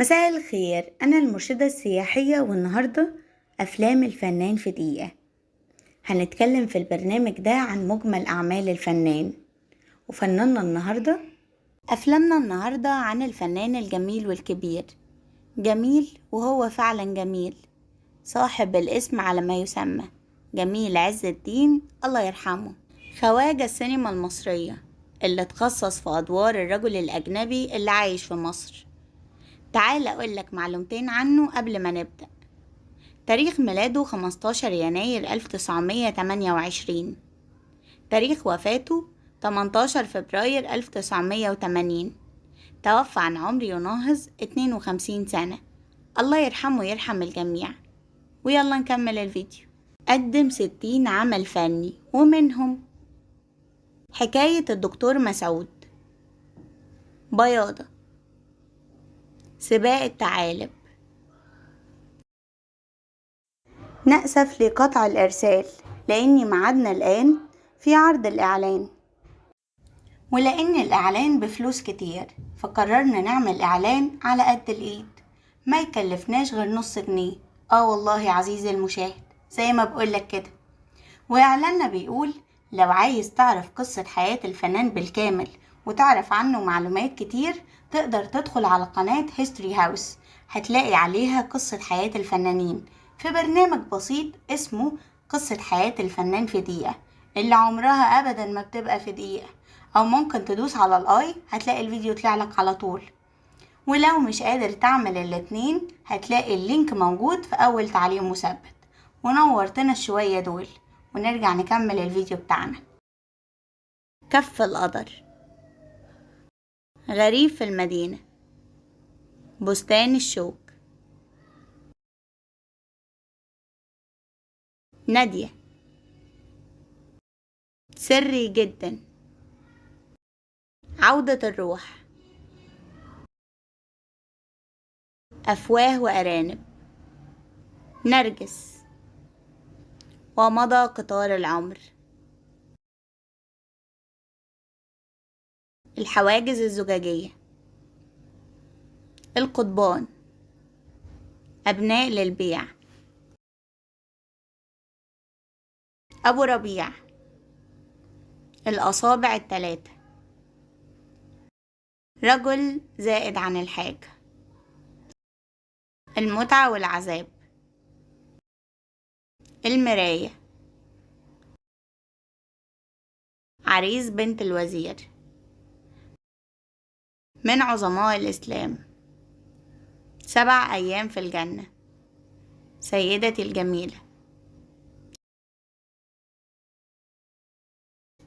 مساء الخير، أنا المرشدة السياحية والنهاردة أفلام الفنان في دقيقة. هنتكلم في البرنامج ده عن مجمل أعمال الفنان وفناننا النهاردة. أفلامنا النهاردة عن الفنان الجميل والكبير، جميل وهو فعلا جميل، صاحب الاسم على ما يسمى، جميل عز الدين الله يرحمه، خواجة السينما المصرية اللي تخصص في أدوار الرجل الأجنبي اللي عايش في مصر. تعال أقولك معلومتين عنه قبل ما نبدأ. تاريخ ميلاده 15 يناير 1928. تاريخ وفاته 18 فبراير 1980. توفى عن عمر يناهز 52 سنة. الله يرحمه ويرحم الجميع. ويلا نكمل الفيديو. قدم 60 عمل فني ومنهم حكاية الدكتور مسعود، بياضة، سباق الثعالب. نأسف لقطع الإرسال لأن ميعادنا الآن في عرض الإعلان، ولأن الإعلان بفلوس كتير فقررنا نعمل إعلان على قد الإيد، ما يكلفناش غير نص جنيه. والله عزيزي المشاهد زي ما بقولك كده. وإعلاننا بيقول لو عايز تعرف قصة حياة الفنان بالكامل وتعرف عنه معلومات كتير، تقدر تدخل على قناة هيستوري هاوس، هتلاقي عليها قصة حياة الفنانين في برنامج بسيط اسمه قصة حياة الفنان في دقيقة، اللي عمرها أبدا ما بتبقى في دقيقة. أو ممكن تدوس على الآي هتلاقي الفيديو طلعلك على طول. ولو مش قادر تعمل الاتنين هتلاقي اللينك موجود في أول تعليق مثبت. ونورتنا الشوية دول، ونرجع نكمل الفيديو بتاعنا. كف القدر، غريب في المدينة، بستان الشوك، نادية، سري جدا، عودة الروح، أفواه وأرانب، نرجس، ومضى قطار العمر، الحواجز الزجاجية، القضبان، أبناء للبيع، أبو ربيع، الأصابع التلاتة، رجل زائد عن الحاجة، المتعة والعذاب، المراية، عريس بنت الوزير، من عظماء الإسلام، 7 أيام في الجنة، سيدتي الجميلة،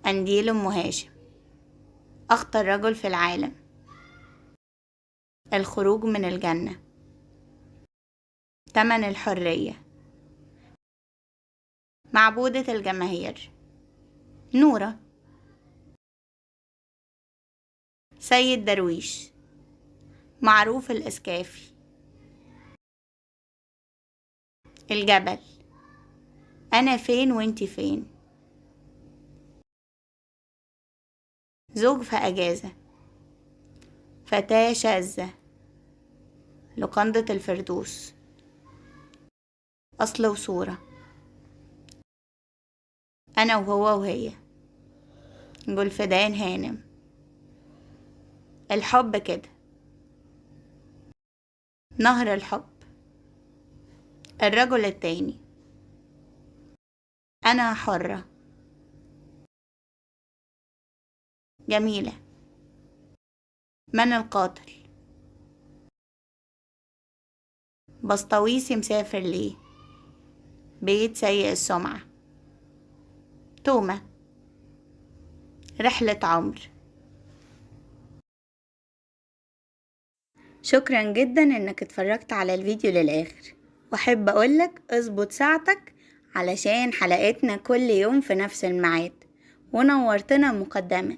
قنديل أم هاشم، أخطر رجل في العالم، الخروج من الجنة، تمن الحرية، معبودة الجماهير، نورة، سيد درويش، معروف الإسكافي، الجبل، أنا فين وانتي فين، زوج في أجازة، فتاة شاذة، لقندة الفردوس، أصل وصورة، أنا وهو وهي، جولفدان هانم، الحب كده، نهر الحب، الرجل التاني، أنا حرة، جميلة، من القاتل، بسطويسي مسافر ليه، بيت سيء السمعة، تومة، رحلة عمر. شكرا جدا انك اتفرجت على الفيديو للآخر، واحب اقولك اظبط ساعتك علشان حلقتنا كل يوم في نفس الميعاد. ونورتنا مقدما.